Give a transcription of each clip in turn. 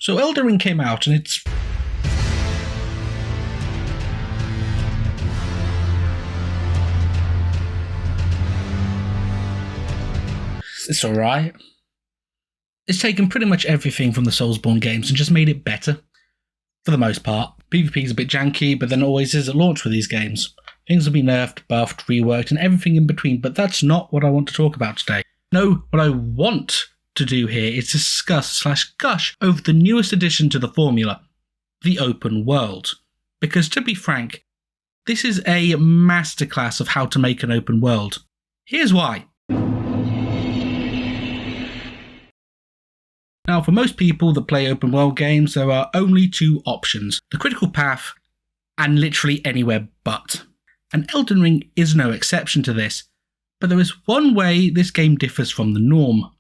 So Elden Ring came out and it's alright. It's taken pretty much everything from the Soulsborne games and just made it better. For the most part. PvP is a bit janky, but then it always is at launch with these games. Things will be nerfed, buffed, reworked, and everything in between, but that's not what I want to talk about today. No, what I want to do here is discuss/gush over the newest addition to the formula, the open world. Because to be frank, this is a masterclass of how to make an open world. Here's why. Now, for most people that play open world games, there are only two options, the critical path and literally anywhere but. And Elden Ring is no exception to this, but there is one way this game differs from the norm.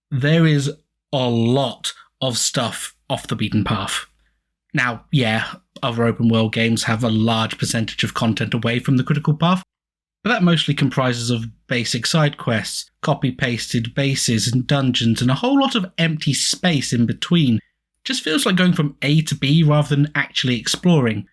There is a lot of stuff off the beaten path. Now, yeah, other open world games have a large percentage of content away from the critical path, but that mostly comprises of basic side quests, copy-pasted bases and dungeons, and a whole lot of empty space in between. Just feels like going from A to B rather than actually exploring.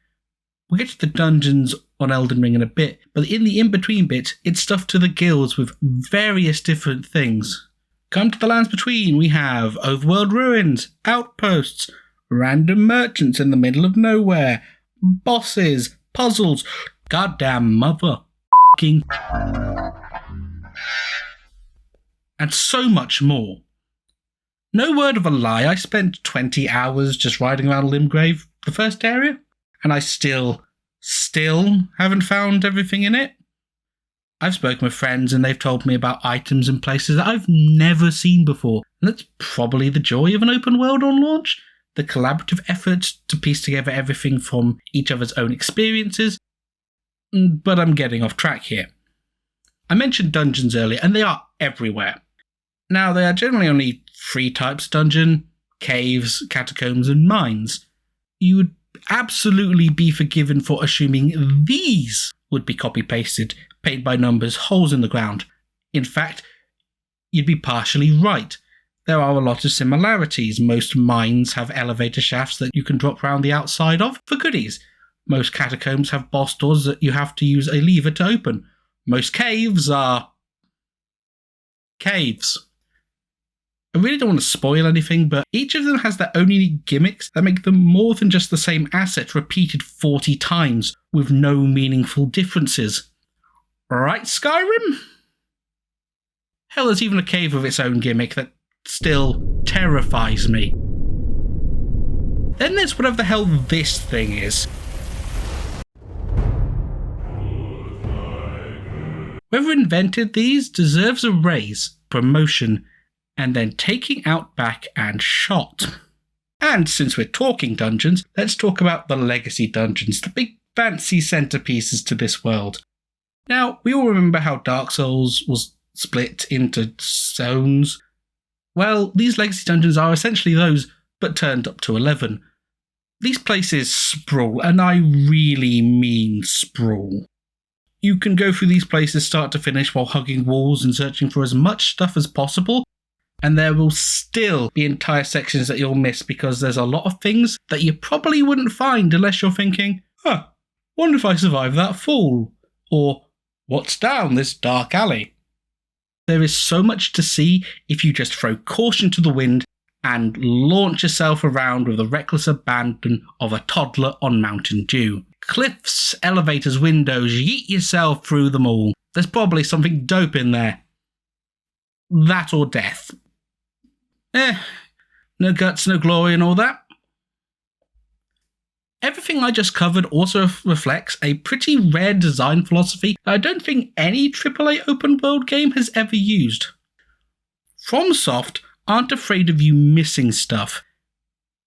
We'll get to the dungeons on Elden Ring in a bit, but in the in-between bit, it's stuffed to the gills with various different things. Come to the lands between, we have overworld ruins, outposts, random merchants in the middle of nowhere, bosses, puzzles, goddamn mother... and so much more. No word of a lie, I spent 20 hours just riding around Limgrave, the first area, and I still haven't found everything in it. I've spoken with friends and they've told me about items and places that I've never seen before, and that's probably the joy of an open world on launch, the collaborative effort to piece together everything from each other's own experiences. But I'm getting off track here. I mentioned dungeons earlier, and they are everywhere. Now, there are generally only 3 types of dungeon: caves, catacombs, and mines. You would absolutely be forgiven for assuming these would be copy-pasted, paint by numbers, holes in the ground. In fact, you'd be partially right. There are a lot of similarities. Most mines have elevator shafts that you can drop around the outside of for goodies. Most catacombs have boss doors that you have to use a lever to open. Most caves are... caves. I really don't want to spoil anything, but each of them has their own unique gimmicks that make them more than just the same asset repeated 40 times, with no meaningful differences. Right, Skyrim? Hell, there's even a cave with its own gimmick that still terrifies me. Then there's whatever the hell this thing is. Whoever invented these deserves a raise, promotion, and then taking out back and shot. And since we're talking dungeons, let's talk about the legacy dungeons, the big fancy centerpieces to this world. Now, we all remember how Dark Souls was split into zones. Well, these legacy dungeons are essentially those, but turned up to 11. These places sprawl, and I really mean sprawl. You can go through these places start to finish while hugging walls and searching for as much stuff as possible, and there will still be entire sections that you'll miss because there's a lot of things that you probably wouldn't find unless you're thinking, wonder if I survived that fall, or what's down this dark alley. There is so much to see if you just throw caution to the wind and launch yourself around with the reckless abandon of a toddler on Mountain Dew. Cliffs, elevators, windows, yeet yourself through them all. There's probably something dope in there. That or death. No guts, no glory and all that. Everything I just covered also reflects a pretty rare design philosophy that I don't think any AAA open world game has ever used. FromSoft aren't afraid of you missing stuff.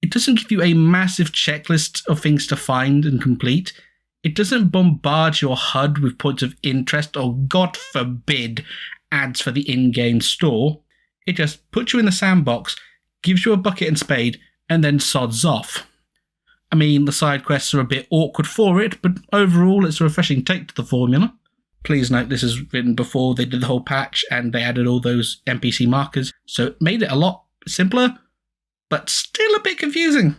It doesn't give you a massive checklist of things to find and complete. It doesn't bombard your HUD with points of interest or, God forbid, ads for the in-game store. It just puts you in the sandbox, gives you a bucket and spade, and then sods off. I mean, the side quests are a bit awkward for it, but overall it's a refreshing take to the formula. Please note this is written before they did the whole patch and they added all those NPC markers, so it made it a lot simpler, but still a bit confusing.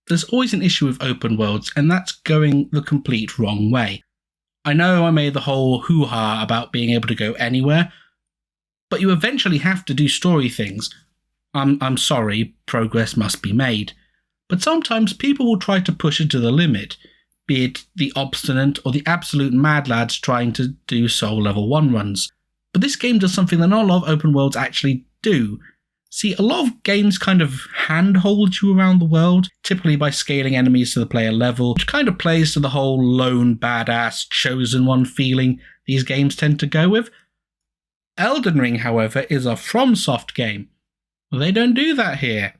There's always an issue with open worlds, and that's going the complete wrong way. I know I made the whole hoo-ha about being able to go anywhere, but you eventually have to do story things. I'm sorry, progress must be made. But sometimes people will try to push it to the limit, be it the obstinate or the absolute mad lads trying to do Soul Level 1 runs. But this game does something that not a lot of open worlds actually do. See, a lot of games kind of handhold you around the world, typically by scaling enemies to the player level, which kind of plays to the whole lone badass chosen one feeling these games tend to go with. Elden Ring, however, is a FromSoft game. They don't do that here.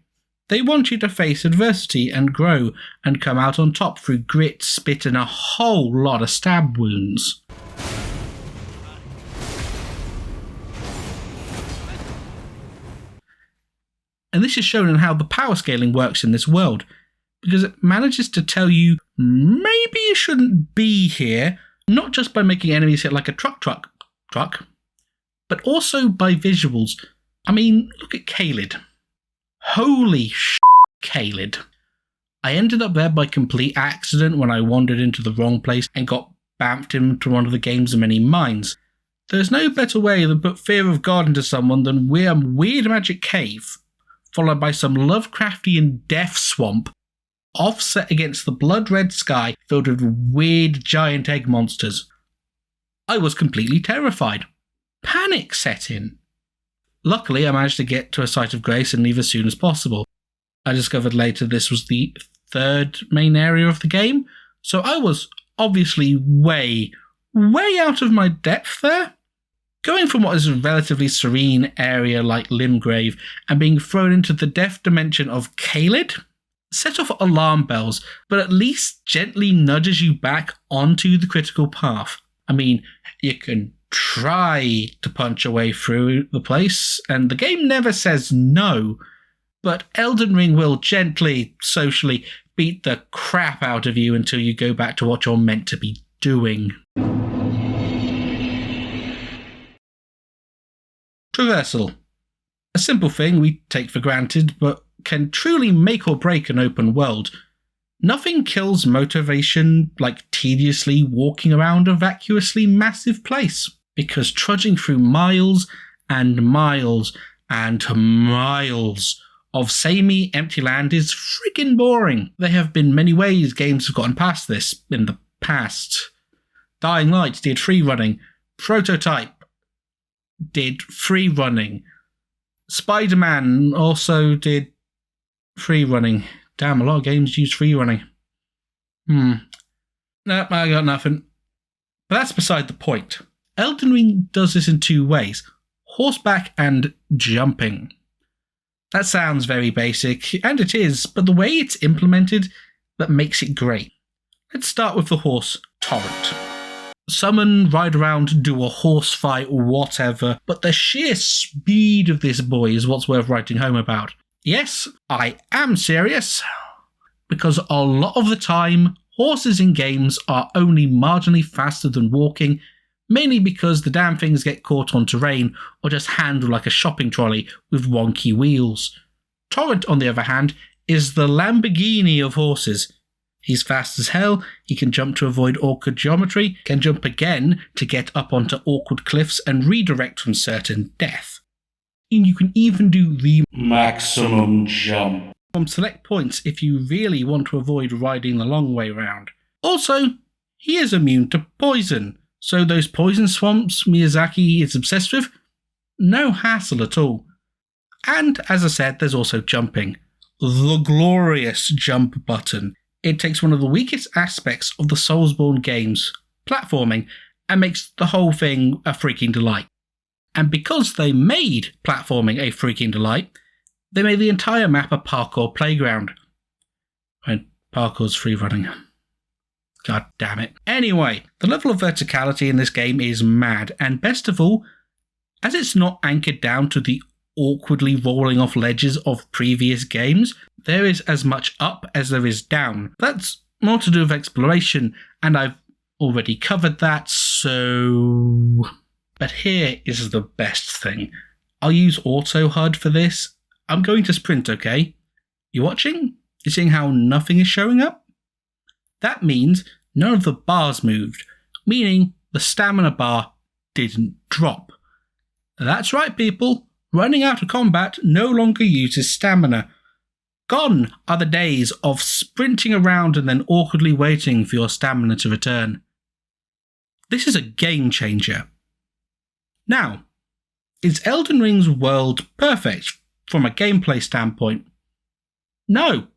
They want you to face adversity and grow and come out on top through grit, spit, and a whole lot of stab wounds. And this is shown in how the power scaling works in this world, because it manages to tell you maybe you shouldn't be here, not just by making enemies hit like a truck, but also by visuals. I mean, look at Caelid. Holy Caelid. I ended up there by complete accident when I wandered into the wrong place and got bamfed into one of the game's many mines. There's no better way to put fear of God into someone than weird magic cave, followed by some Lovecraftian death swamp, offset against the blood-red sky filled with weird giant egg monsters. I was completely terrified. Panic set in. Luckily, I managed to get to a site of grace and leave as soon as possible. I discovered later this was the third main area of the game, so I was obviously way out of my depth there. Going from what is a relatively serene area like Limgrave and being thrown into the death dimension of Caelid set off alarm bells, but at least gently nudges you back onto the critical path. I mean, you can try to punch your way through the place, and the game never says no, but Elden Ring will gently, socially beat the crap out of you until you go back to what you're meant to be doing. Traversal. A simple thing we take for granted, but can truly make or break an open world. Nothing kills motivation like tediously walking around a vacuously massive place, because trudging through miles and miles and miles of samey empty land is friggin' boring. There have been many ways games have gotten past this in the past. Dying Light did free running. Prototype did free running. Spider-Man also did free running. Damn, a lot of games use free running. Nope, I got nothing. But that's beside the point. Elden Ring does this in two ways: horseback and jumping. That sounds very basic, and it is, but the way it's implemented that makes it great. Let's start with the horse, Torrent. Summon, ride around, do a horse fight, whatever, but the sheer speed of this boy is what's worth writing home about. Yes, I am serious, because a lot of the time, horses in games are only marginally faster than walking, mainly because the damn things get caught on terrain or just handle like a shopping trolley with wonky wheels. Torrent, on the other hand, is the Lamborghini of horses. He's fast as hell, he can jump to avoid awkward geometry, can jump again to get up onto awkward cliffs and redirect from certain death. And you can even do the maximum jump from select points if you really want to avoid riding the long way round. Also, he is immune to poison, so those poison swamps Miyazaki is obsessed with, no hassle at all. And as I said, there's also jumping. The glorious jump button. It takes one of the weakest aspects of the Soulsborne games, platforming, and makes the whole thing a freaking delight. And because they made platforming a freaking delight, they made the entire map a parkour playground. And parkour's free running. God damn it. Anyway, the level of verticality in this game is mad, and best of all, as it's not anchored down to the awkwardly rolling off ledges of previous games, there is as much up as there is down. That's more to do with exploration, and I've already covered that, so But here is the best thing. I'll use Auto HUD for this. I'm going to sprint, okay? You watching? You seeing how nothing is showing up? That means none of the bars moved, meaning the stamina bar didn't drop. That's right, people. Running out of combat no longer uses stamina. Gone are the days of sprinting around and then awkwardly waiting for your stamina to return. This is a game changer. Now, is Elden Ring's world perfect from a gameplay standpoint? No,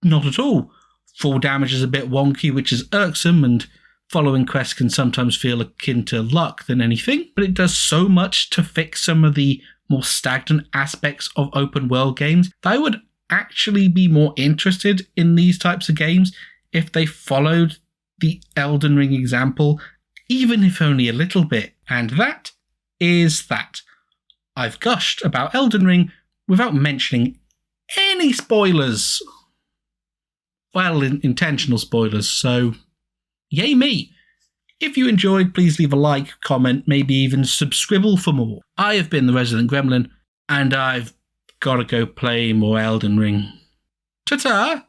not at all. Full damage is a bit wonky, which is irksome, and following quests can sometimes feel akin to luck than anything, but it does so much to fix some of the more stagnant aspects of open world games that I would actually be more interested in these types of games if they followed the Elden Ring example, even if only a little bit. And that is that. I've gushed about Elden Ring without mentioning any spoilers. Well, intentional spoilers, so yay me. If you enjoyed, please leave a like, comment, maybe even subscribble for more. I have been the Resident Gremlin, and I've got to go play more Elden Ring. Ta-ta!